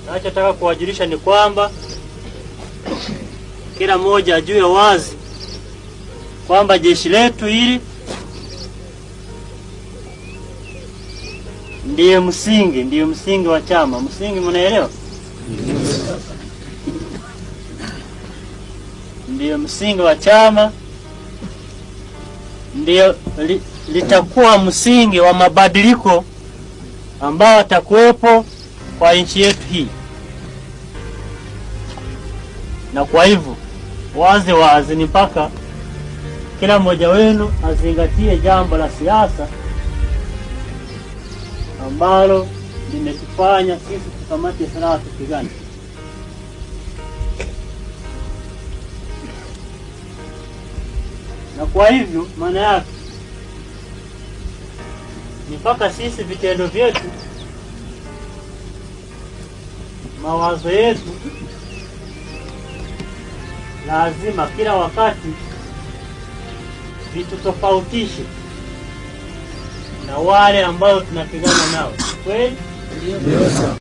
Nachotaka kuwajulisha ni kwamba kila mmoja ajue wazi kwamba jeshi letu hili ndiye msingi wa chama. Msingi mnaelewa? Ndiye msingi wa chama, ndiyo litakuwa msingi wa mabadiliko ambao atakuwepo kwa nchi yetu hii. Na kwa hivyo wazi ni mpaka kila mmoja wenu azingatie jambo la siasa ambalo limetufanya sisi tukamate silaha tupigane. Na kwa hivyo maana yake ni mpaka sisi vitendo vyetu, mawazo yetu lazima kila wakati vitutofautishe na wale ambao tunapigana nao. Kweli? Ndio.